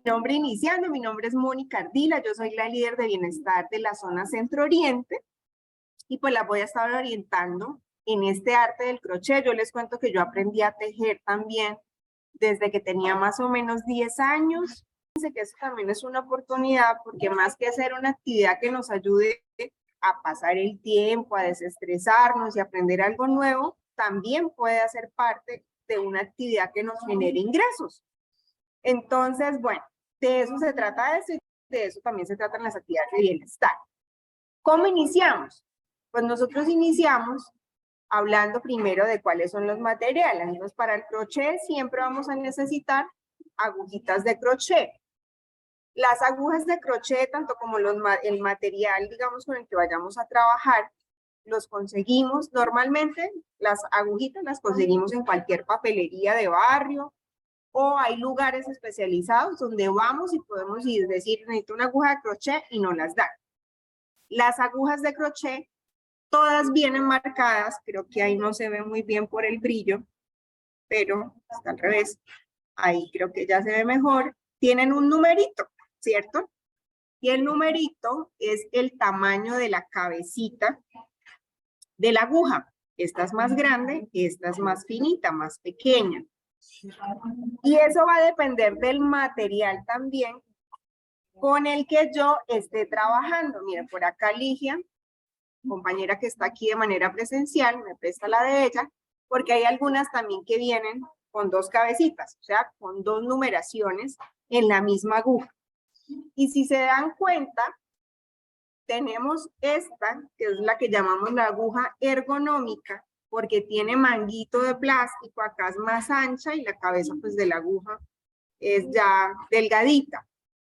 nombre iniciando, mi nombre es Mónica Ardila, yo soy la líder de bienestar de la zona Centro Oriente y pues la voy a estar orientando en este arte del crochet. Yo les cuento que yo aprendí a tejer también desde que tenía más o menos 10 años. Fíjense que eso también es una oportunidad porque más que hacer una actividad que nos ayude a pasar el tiempo, a desestresarnos y aprender algo nuevo, también puede hacer parte de una actividad que nos genere ingresos. Entonces, bueno, de eso se trata eso y de eso también se tratan las actividades de bienestar. ¿Cómo iniciamos? Pues nosotros iniciamos hablando primero de cuáles son los materiales. Entonces, para el crochet siempre vamos a necesitar agujitas de crochet. Las agujas de crochet, tanto como el material, digamos, con el que vayamos a trabajar, los conseguimos. Normalmente las agujitas las conseguimos en cualquier papelería de barrio, o hay lugares especializados donde vamos y podemos ir, decir, necesito una aguja de crochet y nos las dan. Las agujas de crochet, todas vienen marcadas, creo que ahí no se ve muy bien por el brillo, pero está al revés, ahí creo que ya se ve mejor, tienen un numerito, ¿cierto? Y el numerito es el tamaño de la cabecita de la aguja. Esta es más grande, esta es más finita, más pequeña. Y eso va a depender del material también con el que yo esté trabajando. Miren, por acá Ligia, compañera que está aquí de manera presencial, me presta la de ella, porque hay algunas también que vienen con dos cabecitas, o sea, con dos numeraciones en la misma aguja. Y si se dan cuenta, tenemos esta, que es la que llamamos la aguja ergonómica, porque tiene manguito de plástico, acá es más ancha y la cabeza pues de la aguja es ya delgadita.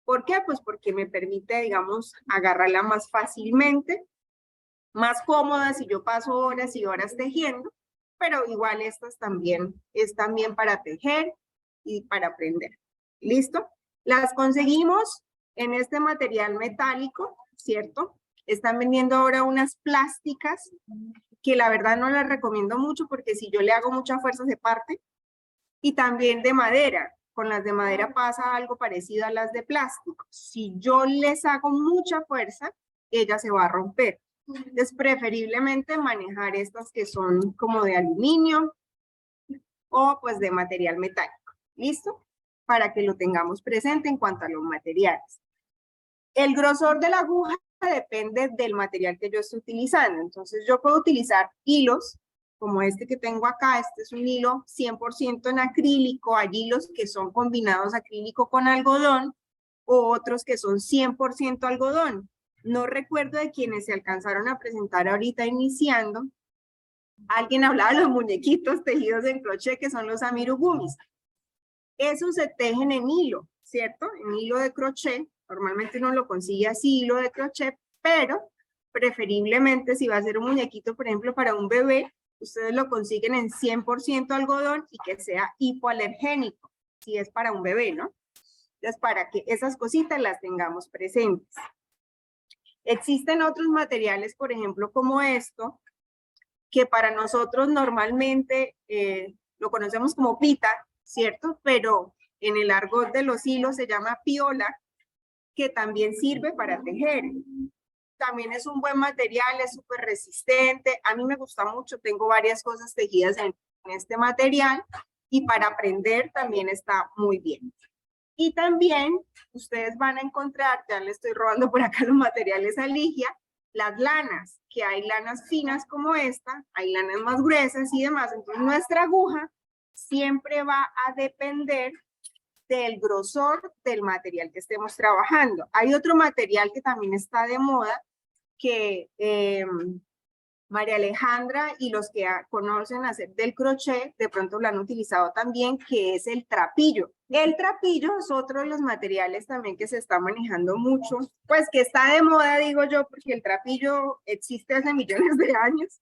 ¿Por qué? Pues porque me permite, digamos, agarrarla más fácilmente, más cómoda si yo paso horas y horas tejiendo, pero igual estas también es también para tejer y para aprender. ¿Listo? Las conseguimos en este material metálico, ¿cierto? Están vendiendo ahora unas plásticas que la verdad no las recomiendo mucho porque si yo le hago mucha fuerza se parte. Y también de madera. Con las de madera pasa algo parecido a las de plástico. Si yo les hago mucha fuerza, ella se va a romper. Entonces, preferiblemente manejar estas que son como de aluminio o pues de material metálico. ¿Listo? Para que lo tengamos presente en cuanto a los materiales. El grosor de la aguja depende del material que yo esté utilizando. Entonces, yo puedo utilizar hilos como este que tengo acá. Este es un hilo 100% en acrílico. Hay hilos que son combinados acrílico con algodón o otros que son 100% algodón. No recuerdo de quienes se alcanzaron a presentar ahorita iniciando. Alguien hablaba de los muñequitos tejidos en crochet que son los amirugumis. Esos se tejen en hilo, ¿cierto? En hilo de crochet. Normalmente uno lo consigue así, hilo de crochet, pero preferiblemente si va a ser un muñequito, por ejemplo, para un bebé, ustedes lo consiguen en 100% algodón y que sea hipoalergénico, si es para un bebé, ¿no? Entonces, para que esas cositas las tengamos presentes. Existen otros materiales, por ejemplo, como esto, que para nosotros normalmente lo conocemos como pita, ¿cierto? Pero en el argot de los hilos se llama piola, que también sirve para tejer. También es un buen material, es súper resistente. A mí me gusta mucho, tengo varias cosas tejidas en este material y para aprender también está muy bien. Y también ustedes van a encontrar, ya le estoy robando por acá los materiales a Ligia, las lanas, que hay lanas finas como esta, hay lanas más gruesas y demás. Entonces nuestra aguja siempre va a depender del grosor del material que estemos trabajando. Hay otro material que también está de moda, que María Alejandra y los que conocen hacer del crochet, de pronto lo han utilizado también, que es el trapillo. El trapillo es otro de los materiales también que se está manejando mucho, pues que está de moda, digo yo, porque el trapillo existe hace millones de años,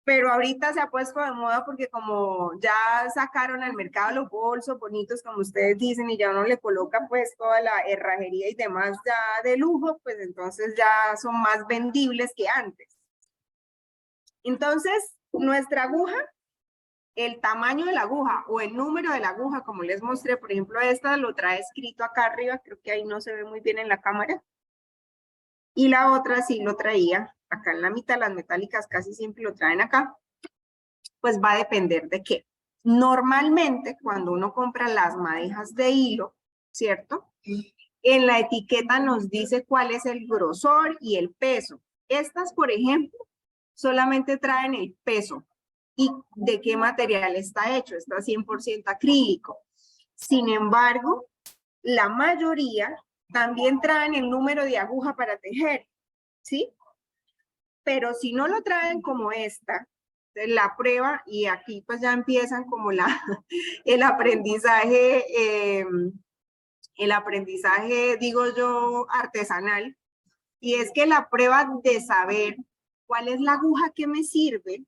pero ahorita se ha puesto de moda porque como ya sacaron al mercado los bolsos bonitos, como ustedes dicen, y ya uno le coloca pues toda la herrajería y demás ya de lujo, pues entonces ya son más vendibles que antes. Entonces, nuestra aguja el tamaño de la aguja o el número de la aguja, como les mostré, por ejemplo, esta lo trae escrito acá arriba, creo que ahí no se ve muy bien en la cámara. Y la otra sí lo traía acá en la mitad, las metálicas casi siempre lo traen acá. Pues va a depender de qué. Normalmente, cuando uno compra las madejas de hilo, ¿cierto? En la etiqueta nos dice cuál es el grosor y el peso. Estas, por ejemplo, solamente traen el peso y de qué material está hecho. Está 100% acrílico. Sin embargo, la mayoría también traen el número de aguja para tejer, ¿sí? Pero si no lo traen como esta, la prueba, y aquí pues ya empiezan como el aprendizaje, digo yo, artesanal, y es que la prueba de saber cuál es la aguja que me sirve,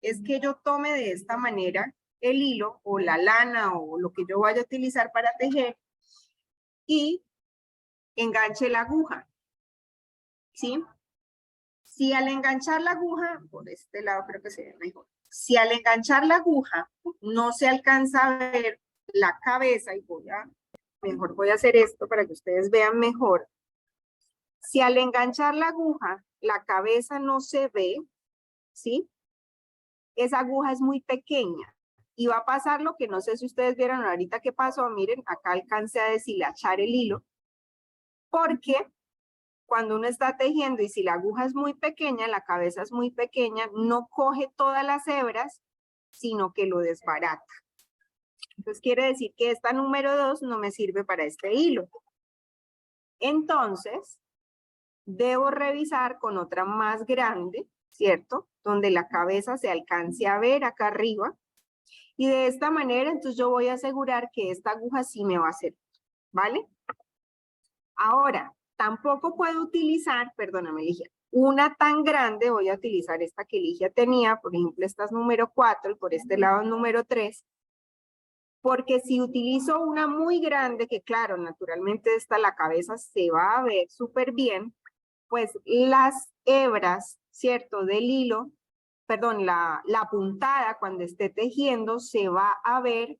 es que yo tome de esta manera el hilo o la lana o lo que yo vaya a utilizar para tejer y enganche la aguja, ¿sí? Si al enganchar la aguja, por este lado creo que se ve mejor, si al enganchar la aguja no se alcanza a ver la cabeza, y mejor voy a hacer esto para que ustedes vean mejor. Si al enganchar la aguja, la cabeza no se ve, ¿sí? Esa aguja es muy pequeña y va a pasar lo que no sé si ustedes vieron ahorita que pasó. Miren, acá alcancé a deshilachar el hilo, porque cuando uno está tejiendo y si la aguja es muy pequeña, la cabeza es muy pequeña, no coge todas las hebras, sino que lo desbarata. Entonces quiere decir que esta número 2 no me sirve para este hilo. Entonces, debo revisar con otra más grande, ¿cierto? Donde la cabeza se alcance a ver acá arriba. Y de esta manera, entonces yo voy a asegurar que esta aguja sí me va a servir, ¿vale? Ahora, tampoco puedo utilizar, perdóname, Ligia, una tan grande, voy a utilizar esta que Ligia tenía, por ejemplo, esta es número 4 y por este lado es número 3, porque si utilizo una muy grande, que claro, naturalmente esta la cabeza se va a ver súper bien, pues las hebras, ¿cierto?, del hilo, perdón, la puntada cuando esté tejiendo se va a ver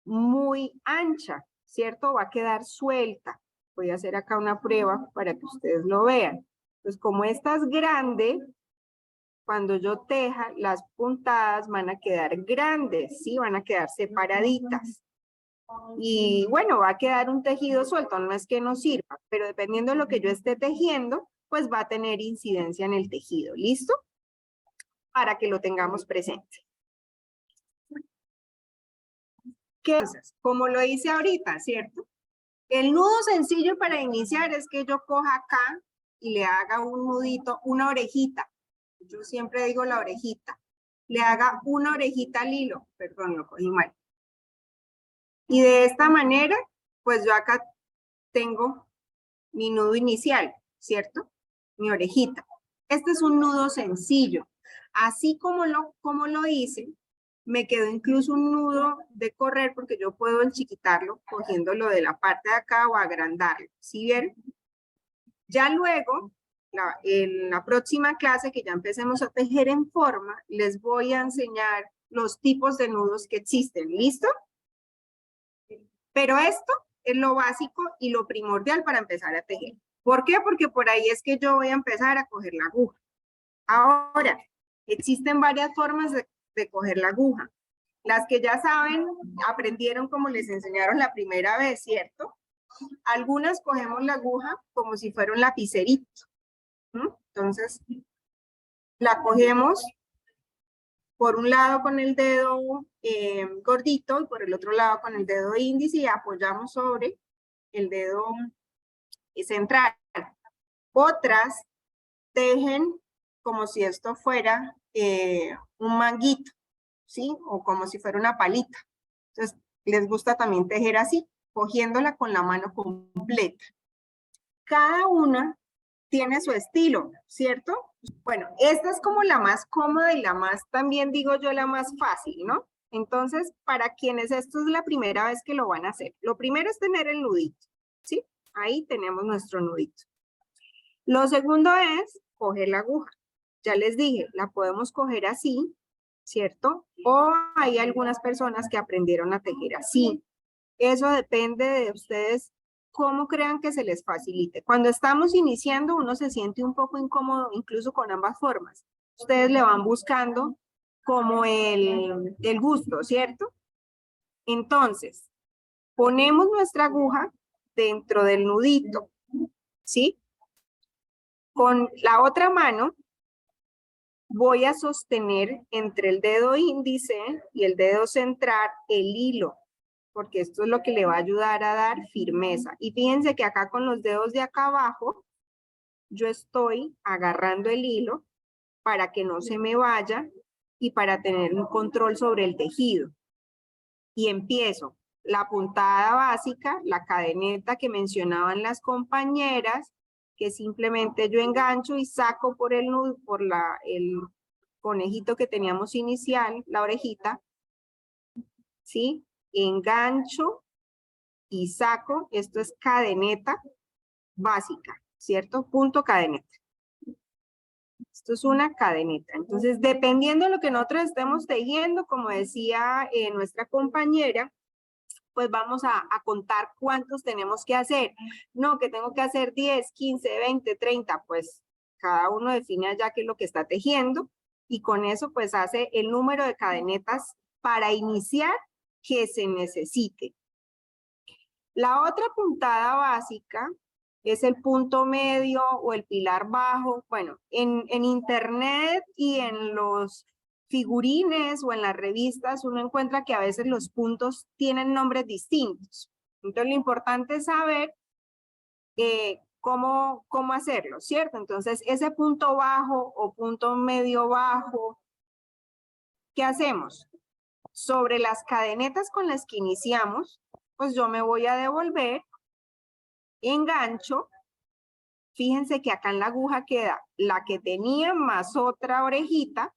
muy ancha, ¿cierto? Va a quedar suelta. Voy a hacer acá una prueba para que ustedes lo vean. Pues como esta es grande, cuando yo teja, las puntadas van a quedar grandes, ¿sí? Van a quedar separaditas. Y bueno, va a quedar un tejido suelto, no es que no sirva, pero dependiendo de lo que yo esté tejiendo, pues va a tener incidencia en el tejido. ¿Listo? Para que lo tengamos presente. ¿Qué haces? Como lo hice ahorita, ¿cierto? El nudo sencillo para iniciar es que yo coja acá y le haga un nudito, una orejita. Yo siempre digo la orejita. Le haga una orejita al hilo. Perdón, lo cogí mal. Y de esta manera, pues yo acá tengo mi nudo inicial, ¿cierto? Mi orejita. Este es un nudo sencillo. Así como lo hice, me quedó incluso un nudo de correr porque yo puedo enchiquitarlo cogiéndolo de la parte de acá o agrandarlo. ¿Sí vieron? Ya luego, en la próxima clase que ya empecemos a tejer en forma, les voy a enseñar los tipos de nudos que existen. ¿Listo? Pero esto es lo básico y lo primordial para empezar a tejer. ¿Por qué? Porque por ahí es que yo voy a empezar a coger la aguja. Ahora, existen varias formas de coger la aguja. Las que ya saben, aprendieron como les enseñaron la primera vez, ¿cierto? Algunas cogemos la aguja como si fuera un lapicerito. Entonces, la cogemos por un lado con el dedo gordito y por el otro lado con el dedo índice y apoyamos sobre el dedo central. Otras tejen como si esto fuera un manguito, ¿sí? O como si fuera una palita. Entonces, les gusta también tejer así, cogiéndola con la mano completa. Cada una tiene su estilo, ¿cierto? Bueno, esta es como la más cómoda y la más, también digo yo, la más fácil, ¿no? Entonces, para quienes esto es la primera vez que lo van a hacer, lo primero es tener el nudito, ¿sí? Ahí tenemos nuestro nudito. Lo segundo es coger la aguja. Ya les dije, la podemos coger así ¿cierto? O hay algunas personas que aprendieron a tejer así. Eso depende de ustedes, cómo crean que se les facilite. Cuando estamos iniciando, uno se siente un poco incómodo, incluso con ambas formas. Ustedes le van buscando como el gusto, ¿cierto? Entonces, ponemos nuestra aguja dentro del nudito, ¿sí? Con la otra mano voy a sostener entre el dedo índice y el dedo central el hilo, porque esto es lo que le va a ayudar a dar firmeza. Y fíjense que acá con los dedos de acá abajo, yo estoy agarrando el hilo para que no se me vaya y para tener un control sobre el tejido. Y empiezo la puntada básica, la cadeneta que mencionaban las compañeras, que simplemente yo engancho y saco por el conejito que teníamos inicial, la orejita, ¿sí? Engancho y saco, esto es cadeneta básica, ¿cierto? Punto cadeneta. Esto es una cadeneta. Entonces, dependiendo de lo que nosotros estemos tejiendo, como decía nuestra compañera, pues vamos a contar cuántos tenemos que hacer. No, que tengo que hacer 10, 15, 20, 30, pues cada uno define allá qué es lo que está tejiendo y con eso pues hace el número de cadenetas para iniciar que se necesite. La otra puntada básica es el punto medio o el pilar bajo. Bueno, en internet y en los figurines o en las revistas uno encuentra que a veces los puntos tienen nombres distintos. Entonces lo importante es saber cómo hacerlo, ¿cierto? Entonces ese punto bajo o punto medio bajo, ¿qué hacemos? Sobre las cadenetas con las que iniciamos, pues yo me voy a devolver, engancho. Fíjense que acá en la aguja queda la que tenía más otra orejita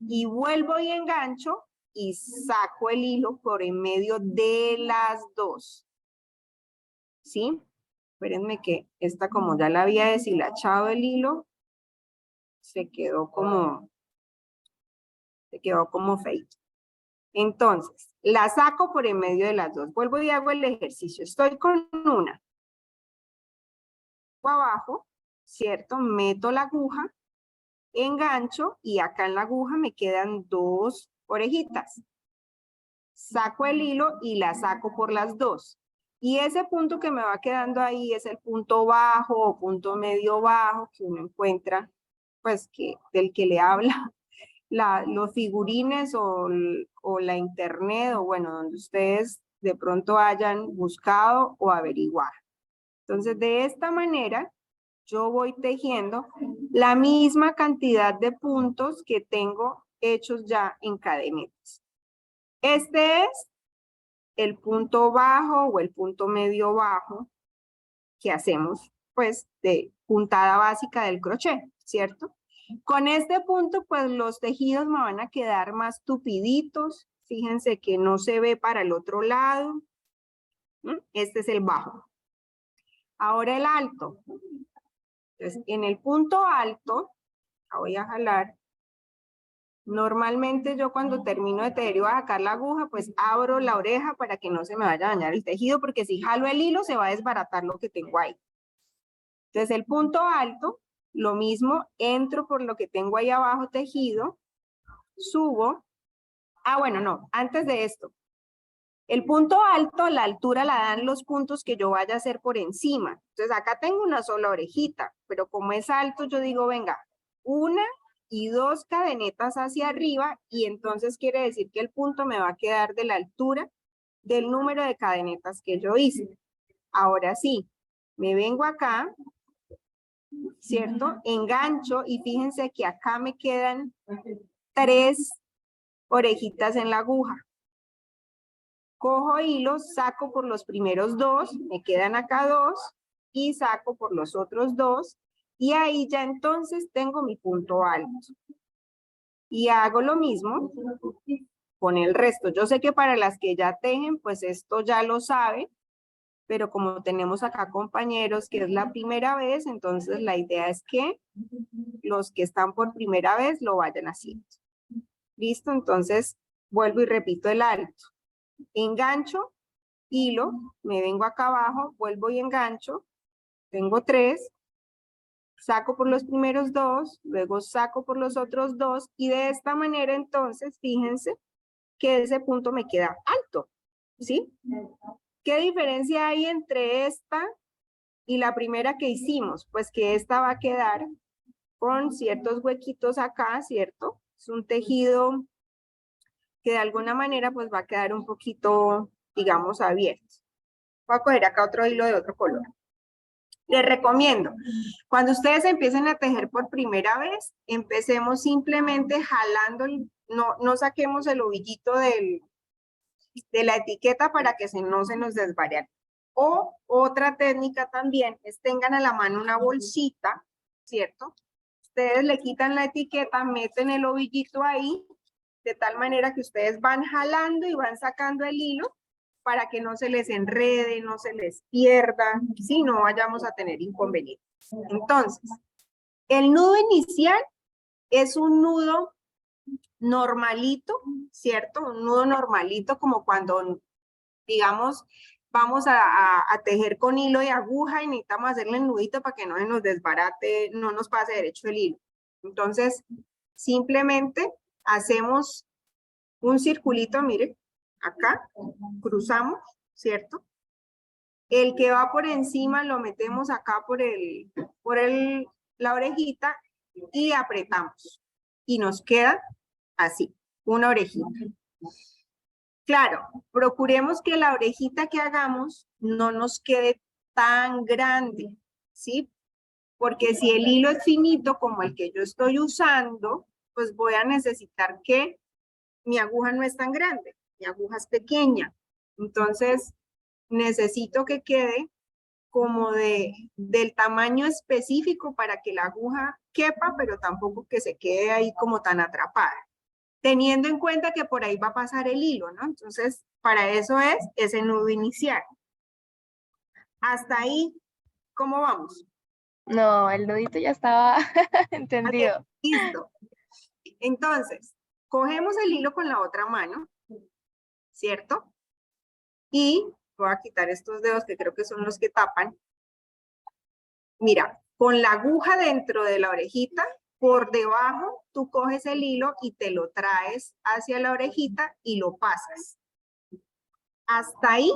y vuelvo y engancho y saco el hilo por en medio de las dos. ¿Sí? Espérenme que esta, como ya la había deshilachado el hilo, se quedó como feito. Entonces, la saco por en medio de las dos. Vuelvo y hago el ejercicio. Estoy con una. Abajo, ¿cierto? Meto la aguja, engancho y acá en la aguja me quedan dos orejitas. Saco el hilo y la saco por las dos. Y ese punto que me va quedando ahí es el punto bajo o punto medio bajo que uno encuentra, pues del que le habla los figurines o la internet o bueno, donde ustedes de pronto hayan buscado o averiguado. Entonces, de esta manera, yo voy tejiendo la misma cantidad de puntos que tengo hechos ya en cadenetas. Este es el punto bajo o el punto medio bajo que hacemos, pues, de puntada básica del crochet, ¿cierto? Con este punto, pues, los tejidos me van a quedar más tupiditos. Fíjense que no se ve para el otro lado. Este es el bajo. Ahora el alto. Entonces, en el punto alto, la voy a jalar. Normalmente yo cuando termino de tejer y voy a sacar la aguja, pues abro la oreja para que no se me vaya a dañar el tejido, porque si jalo el hilo se va a desbaratar lo que tengo ahí. Entonces el punto alto, lo mismo, entro por lo que tengo ahí abajo tejido, subo. Ah, bueno, no, antes de esto. El punto alto, la altura la dan los puntos que yo vaya a hacer por encima. Entonces acá tengo una sola orejita, pero como es alto, yo digo, venga, una y dos cadenetas hacia arriba y entonces quiere decir que el punto me va a quedar de la altura del número de cadenetas que yo hice. Ahora sí, me vengo acá, ¿cierto? Engancho y fíjense que acá me quedan 3 orejitas en la aguja. Cojo hilos, saco por los primeros 2, me quedan acá 2 y saco por los otros 2 y ahí ya entonces tengo mi punto alto. Y hago lo mismo con el resto. Yo sé que para las que ya tejen, pues esto ya lo sabe, pero como tenemos acá compañeros que es la primera vez, entonces la idea es que los que están por primera vez lo vayan haciendo. Listo, entonces vuelvo y repito el alto. Engancho, hilo, me vengo acá abajo, vuelvo y engancho, tengo 3, saco por los primeros 2, luego saco por los otros 2 y de esta manera entonces fíjense que ese punto me queda alto, ¿sí? ¿Qué diferencia hay entre esta y la primera que hicimos? Pues que esta va a quedar con ciertos huequitos acá, ¿cierto? Es un tejido que de alguna manera pues va a quedar un poquito, digamos, abierto. Voy a coger acá otro hilo de otro color. Les recomiendo, cuando ustedes empiecen a tejer por primera vez, empecemos simplemente jalando, no saquemos el ovillito de la etiqueta para que no se nos desbarate. O otra técnica también es tengan a la mano una bolsita, ¿cierto? Ustedes le quitan la etiqueta, meten el ovillito ahí, de tal manera que ustedes van jalando y van sacando el hilo para que no se les enrede, no se les pierda, si no vayamos a tener inconvenientes. Entonces, el nudo inicial es un nudo normalito, ¿cierto? Un nudo normalito como cuando, digamos, vamos a tejer con hilo y aguja y necesitamos hacerle el nudito para que no se nos desbarate, no nos pase derecho el hilo. Entonces, simplemente hacemos un circulito, mire, acá, cruzamos, ¿cierto? El que va por encima lo metemos acá por la orejita y apretamos. Y nos queda así, una orejita. Claro, procuremos que la orejita que hagamos no nos quede tan grande, ¿sí? Porque si el hilo es finito como el que yo estoy usando, pues voy a necesitar que mi aguja no es tan grande, mi aguja es pequeña. Entonces, necesito que quede como del tamaño específico para que la aguja quepa, pero tampoco que se quede ahí como tan atrapada. Teniendo en cuenta que por ahí va a pasar el hilo, ¿no? Entonces, para eso es ese nudo inicial. Hasta ahí, ¿cómo vamos? No, el nudito ya estaba Okay, entendido. listo. Entonces, cogemos el hilo con la otra mano, ¿cierto? Y voy a quitar estos dedos que creo que son los que tapan. Mira, con la aguja dentro de la orejita, por debajo tú coges el hilo y te lo traes hacia la orejita y lo pasas. Hasta ahí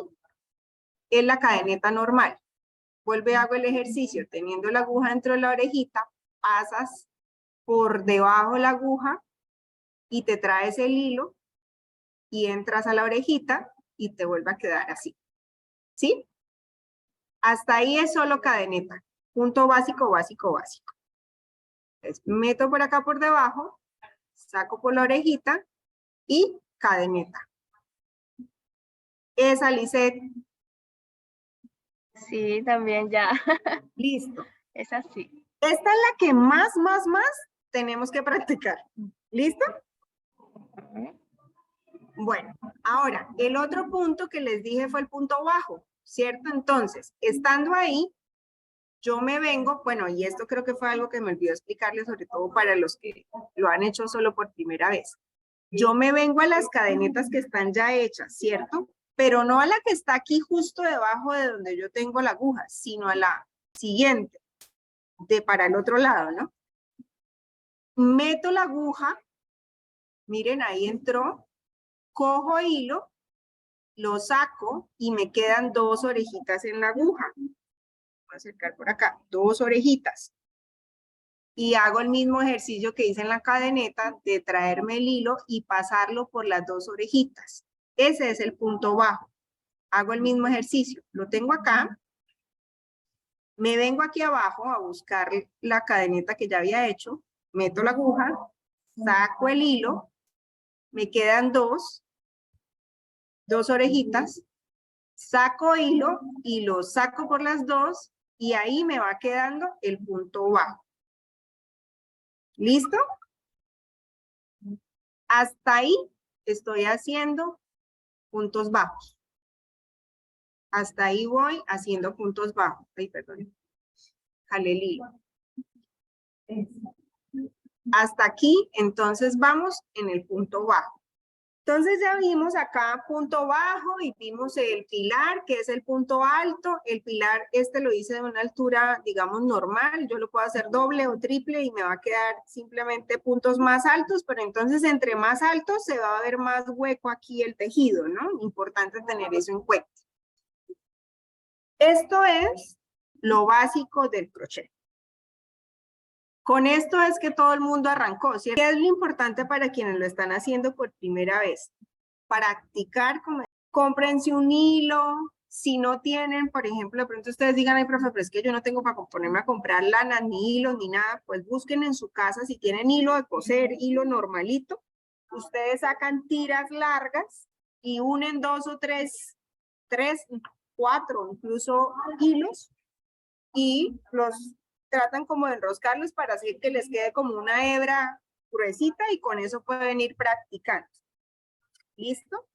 es la cadeneta normal. Vuelve, hago el ejercicio, teniendo la aguja dentro de la orejita, pasas por debajo de la aguja y te traes el hilo y entras a la orejita y te vuelve a quedar así. ¿Sí? Hasta ahí es solo cadeneta. Punto básico, básico, básico. Entonces, meto por acá por debajo, saco por la orejita y cadeneta. Esa, Lisette. Sí, también ya. Listo. Es así. Esta es la que más tenemos que practicar. ¿Listo? Bueno, ahora, el otro punto que les dije fue el punto bajo, ¿cierto? Entonces, estando ahí, yo me vengo, bueno, y esto creo que fue algo que me olvidó explicarles, sobre todo para los que lo han hecho solo por primera vez. Yo me vengo a las cadenetas que están ya hechas, ¿cierto? Pero no a la que está aquí justo debajo de donde yo tengo la aguja, sino a la siguiente, de para el otro lado, ¿no? Meto la aguja, miren, ahí entró, cojo hilo, lo saco y me quedan 2 orejitas en la aguja. Voy a acercar por acá, 2 orejitas. Y hago el mismo ejercicio que hice en la cadeneta de traerme el hilo y pasarlo por las 2 orejitas. Ese es el punto bajo. Hago el mismo ejercicio. Lo tengo acá. Me vengo aquí abajo a buscar la cadeneta que ya había hecho. Meto la aguja, saco el hilo, me quedan 2 orejitas, saco hilo y lo saco por las 2 y ahí me va quedando el punto bajo. ¿Listo? Hasta ahí estoy haciendo puntos bajos. Hasta ahí voy haciendo puntos bajos. Ay, perdón. Jale el hilo. Hasta aquí, entonces vamos en el punto bajo. Entonces ya vimos acá punto bajo y vimos el pilar, que es el punto alto. El pilar, lo hice de una altura, digamos, normal. Yo lo puedo hacer doble o triple y me va a quedar simplemente puntos más altos, pero entonces entre más altos se va a ver más hueco aquí el tejido, ¿no? Importante tener eso en cuenta. Esto es lo básico del crochet. Con esto es que todo el mundo arrancó, ¿cierto? ¿Qué es lo importante para quienes lo están haciendo por primera vez? Practicar, cómprense un hilo. Si no tienen, por ejemplo, de pronto ustedes digan, ay, profe, pero es que yo no tengo para ponerme a comprar lana, ni hilos, ni nada, pues busquen en su casa si tienen hilo de coser, hilo normalito. Ustedes sacan tiras largas y unen 2 o 3, 4 incluso hilos y los tratan como de enroscarlos para hacer que les quede como una hebra gruesita y con eso pueden ir practicando. ¿Listo?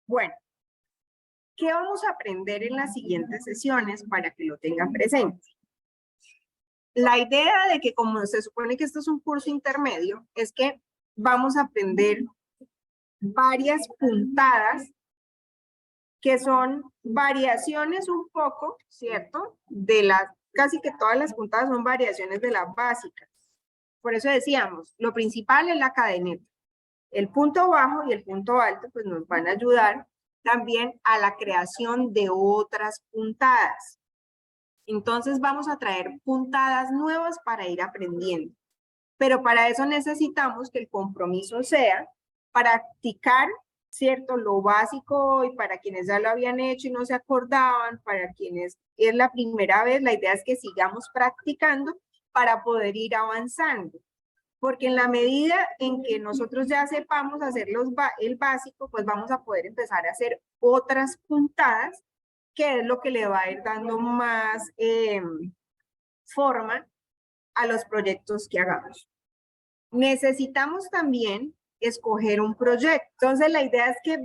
Bueno, ¿qué vamos a aprender en las siguientes sesiones para que lo tengan presente? La idea de que como se supone que esto es un curso intermedio, es que vamos a aprender varias puntadas que son variaciones un poco, ¿cierto? De las, casi que todas las puntadas son variaciones de las básicas. Por eso decíamos, lo principal es la cadeneta. El punto bajo y el punto alto pues nos van a ayudar también a la creación de otras puntadas. Entonces vamos a traer puntadas nuevas para ir aprendiendo. Pero para eso necesitamos que el compromiso sea practicar, ¿cierto? Lo básico y para quienes ya lo habían hecho y no se acordaban, para quienes es la primera vez, la idea es que sigamos practicando para poder ir avanzando. Porque en la medida en que nosotros ya sepamos hacer el básico, pues vamos a poder empezar a hacer otras puntadas, que es lo que le va a ir dando más forma a los proyectos que hagamos. Necesitamos también escoger un proyecto. Entonces la idea es que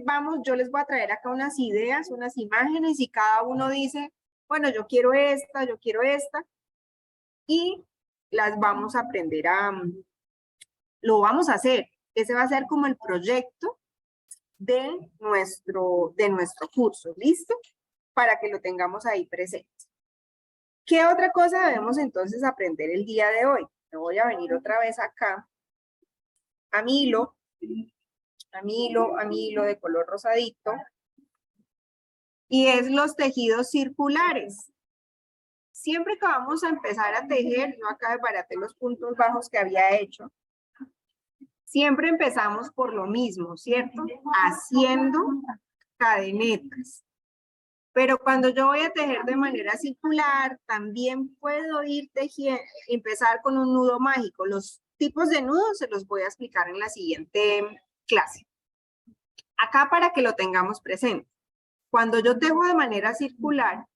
yo les voy a traer acá unas ideas, unas imágenes y cada uno dice, bueno, yo quiero esta, y las vamos a aprender lo vamos a hacer. Ese va a ser como el proyecto de nuestro curso, ¿listo? Para que lo tengamos ahí presente. ¿Qué otra cosa debemos entonces aprender el día de hoy? Me voy a venir otra vez acá a mi hilo de color rosadito, y es los tejidos circulares. Siempre que vamos a empezar a tejer, yo acá desbaraté los puntos bajos que había hecho, siempre empezamos por lo mismo, ¿cierto? Haciendo cadenetas. Pero cuando yo voy a tejer de manera circular, también puedo ir tejiendo, empezar con un nudo mágico. Los tipos de nudos se los voy a explicar en la siguiente clase. Acá para que lo tengamos presente. Cuando yo tejo de manera circular,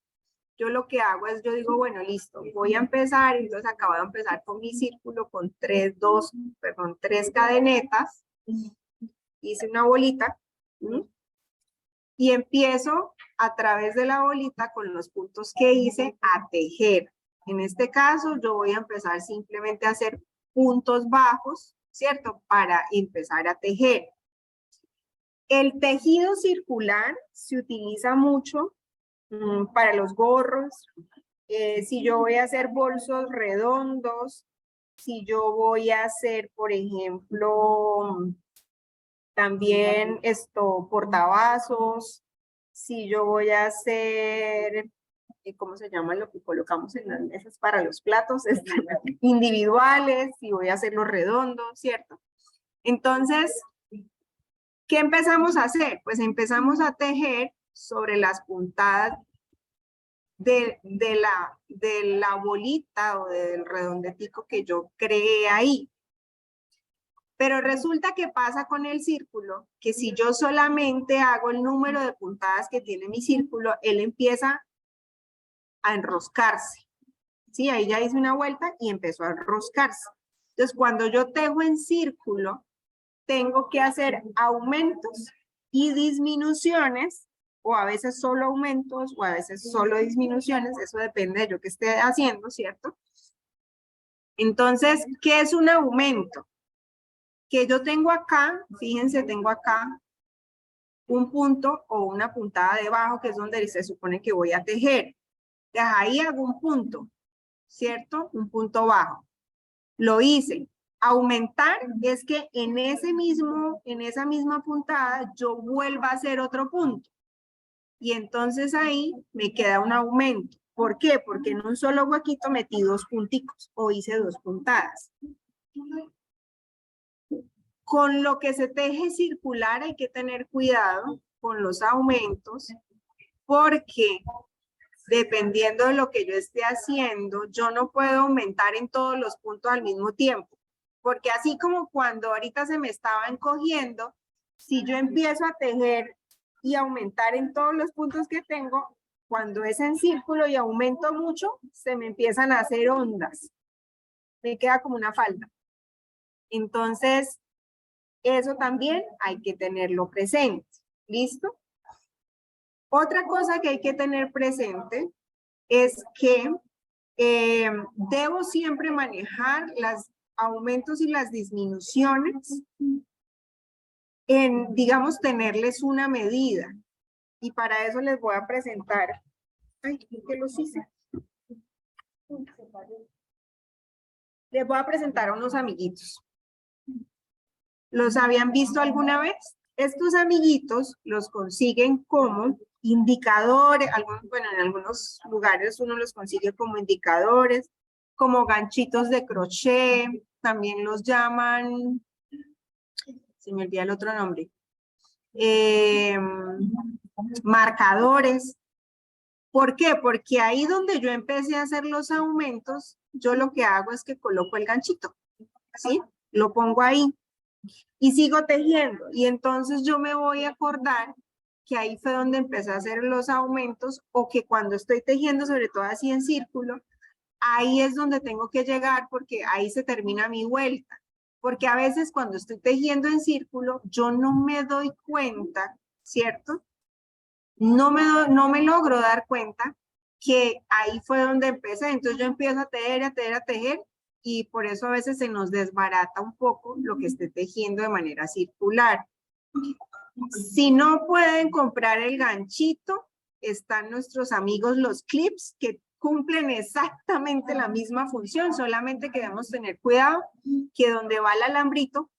yo lo que hago es, yo digo, bueno, listo, voy a empezar, entonces acabo de empezar con mi círculo con 3 cadenetas, hice una bolita, y empiezo a través de la bolita con los puntos que hice a tejer. En este caso, yo voy a empezar simplemente a hacer puntos bajos, ¿cierto? Para empezar a tejer. El tejido circular se utiliza mucho para los gorros, si yo voy a hacer bolsos redondos, si yo voy a hacer, por ejemplo, también portavasos, si yo voy a hacer, ¿cómo se llama lo que colocamos en las mesas para los platos? Individuales, si voy a hacerlos redondos, ¿cierto? Entonces, ¿qué empezamos a hacer? Pues empezamos a tejer sobre las puntadas de la bolita o del redondetico que yo creé ahí. Pero resulta que pasa con el círculo, que si yo solamente hago el número de puntadas que tiene mi círculo, él empieza a enroscarse. Sí, ahí ya hice una vuelta y empezó a enroscarse. Entonces, cuando yo tejo en círculo, tengo que hacer aumentos y disminuciones, o a veces solo aumentos, o a veces solo disminuciones, eso depende de yo que esté haciendo, ¿cierto? Entonces, ¿qué es un aumento? Que yo tengo acá, fíjense, tengo acá un punto o una puntada debajo, que es donde se supone que voy a tejer. Entonces, ahí hago un punto, ¿cierto? Un punto bajo. Lo hice. Aumentar es que en esa misma puntada yo vuelva a hacer otro punto. Y entonces ahí me queda un aumento. ¿Por qué? Porque en un solo huequito metí dos punticos o hice dos puntadas. Con lo que se teje circular hay que tener cuidado con los aumentos, porque dependiendo de lo que yo esté haciendo, yo no puedo aumentar en todos los puntos al mismo tiempo. Porque así como cuando ahorita se me estaba encogiendo, si yo empiezo a tejer y aumentar en todos los puntos que tengo, cuando es en círculo y aumento mucho, se me empiezan a hacer ondas. Me queda como una falda. Entonces, eso también hay que tenerlo presente. ¿Listo? Otra cosa que hay que tener presente es que debo siempre manejar los aumentos y las disminuciones en, digamos, tenerles una medida. Y para eso les voy a presentar. Ay, ¿qué los hice? Les voy a presentar a unos amiguitos. ¿Los habían visto alguna vez? Estos amiguitos los consiguen como indicadores, bueno, en algunos lugares uno los consigue como indicadores, como ganchitos de crochet, también los llaman, se me olvida el otro nombre, marcadores. ¿Por qué? Porque ahí donde yo empecé a hacer los aumentos, yo lo que hago es que coloco el ganchito, ¿sí? Lo pongo ahí y sigo tejiendo. Y entonces yo me voy a acordar que ahí fue donde empecé a hacer los aumentos, o que cuando estoy tejiendo, sobre todo así en círculo, ahí es donde tengo que llegar, porque ahí se termina mi vuelta. Porque a veces cuando estoy tejiendo en círculo, yo no me doy cuenta, ¿cierto? No me logro dar cuenta que ahí fue donde empecé. Entonces yo empiezo a tejer, a tejer, a tejer, y por eso a veces se nos desbarata un poco lo que esté tejiendo de manera circular. Si no pueden comprar el ganchito, están nuestros amigos los clips, que cumplen exactamente la misma función, solamente que debemos tener cuidado que donde va el alambrito,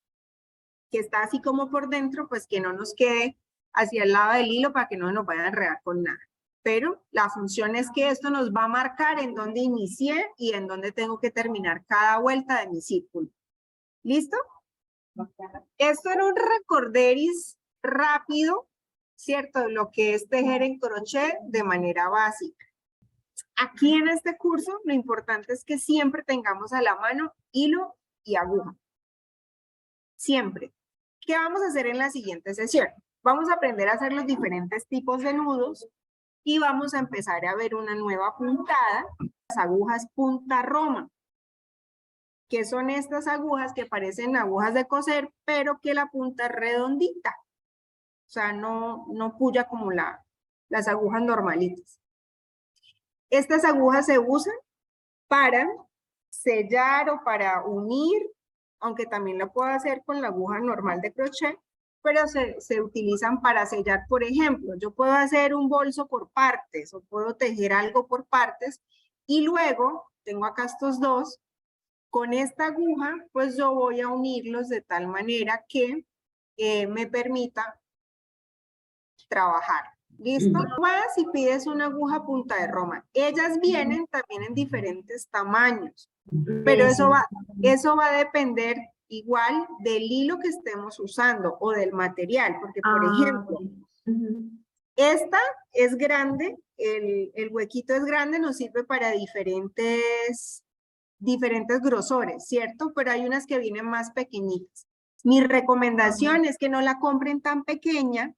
que está así como por dentro, pues que no nos quede hacia el lado del hilo para que no nos vayan a enredar con nada. Pero la función es que esto nos va a marcar en dónde inicié y en dónde tengo que terminar cada vuelta de mi círculo. ¿Listo? Esto era un recorderis rápido, ¿cierto? Lo que es tejer en crochet de manera básica. Aquí en este curso, lo importante es que siempre tengamos a la mano hilo y aguja. Siempre. ¿Qué vamos a hacer en la siguiente sesión? Vamos a aprender a hacer los diferentes tipos de nudos y vamos a empezar a ver una nueva puntada, las agujas punta roma, que son estas agujas que parecen agujas de coser, pero que la punta es redondita. O sea, no puya como las agujas normalitas. Estas agujas se usan para sellar o para unir, aunque también lo puedo hacer con la aguja normal de crochet, pero se utilizan para sellar. Por ejemplo, yo puedo hacer un bolso por partes o puedo tejer algo por partes y luego tengo acá estos dos. Con esta aguja, pues yo voy a unirlos de tal manera que me permita trabajar. ¿Listo? Vas y pides una aguja punta de roma. Ellas vienen también en diferentes tamaños, pero eso va a depender igual del hilo que estemos usando o del material, porque por ejemplo, esta es grande, el huequito es grande, nos sirve para diferentes grosores, ¿cierto? Pero hay unas que vienen más pequeñitas. Mi recomendación es que no la compren tan pequeña,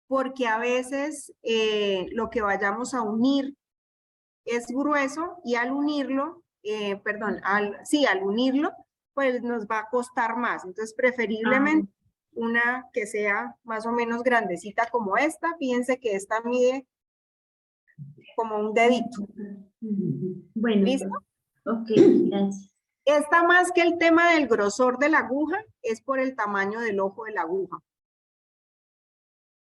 porque a veces lo que vayamos a unir es grueso y al unirlo, al unirlo, pues nos va a costar más. Entonces, preferiblemente una que sea más o menos grandecita como esta. Fíjense que esta mide como un dedito. Bueno, ¿Listo? Ok, gracias. Esta más que el tema del grosor de la aguja, es por el tamaño del ojo de la aguja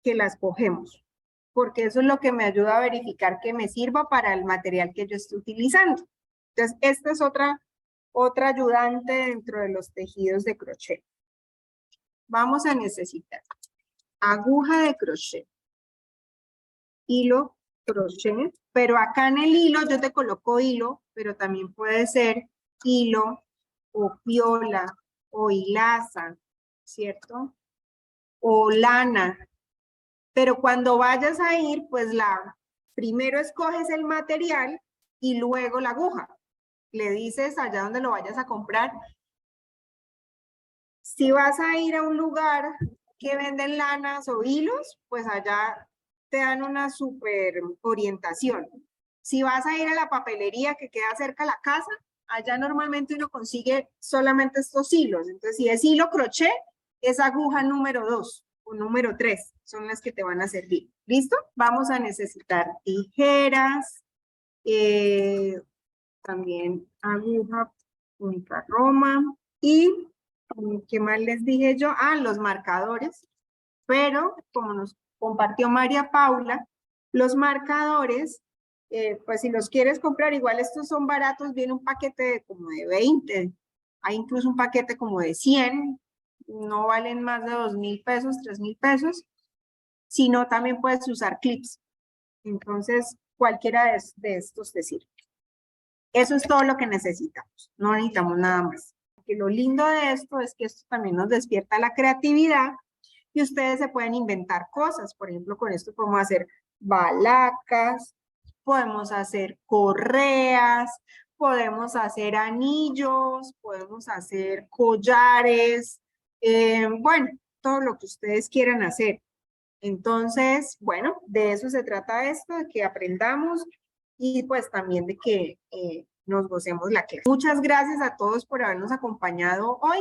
que la escogemos, porque eso es lo que me ayuda a verificar que me sirva para el material que yo estoy utilizando. Entonces, esta es otra ayudante dentro de los tejidos de crochet. Vamos a necesitar aguja de crochet, hilo crochet, pero acá en el hilo yo te coloco hilo, pero también puede ser hilo o piola o hilaza, ¿cierto? O lana. Pero cuando vayas a ir, pues primero escoges el material y luego la aguja. Le dices allá donde lo vayas a comprar. Si vas a ir a un lugar que venden lanas o hilos, pues allá te dan una súper orientación. Si vas a ir a la papelería que queda cerca de la casa, allá normalmente uno consigue solamente estos hilos. Entonces, si es hilo crochet, es aguja número 2 o número 3, son las que te van a servir. ¿Listo? Vamos a necesitar tijeras, también aguja punta roma y, ¿qué más les dije yo? Los marcadores. Pero, como nos compartió María Paula, los marcadores, pues si los quieres comprar, igual estos son baratos, viene un paquete como de 20, hay incluso un paquete como de 100, no valen más de 2.000 pesos, 3.000 pesos, sino también puedes usar clips. Entonces, cualquiera de estos te sirve. Eso es todo lo que necesitamos, no necesitamos nada más. Porque lo lindo de esto es que esto también nos despierta la creatividad y ustedes se pueden inventar cosas. Por ejemplo, con esto podemos hacer balacas, podemos hacer correas, podemos hacer anillos, podemos hacer collares, bueno, todo lo que ustedes quieran hacer. Entonces, bueno, de eso se trata esto, de que aprendamos y pues también de que nos gocemos la clase. Muchas gracias a todos por habernos acompañado hoy.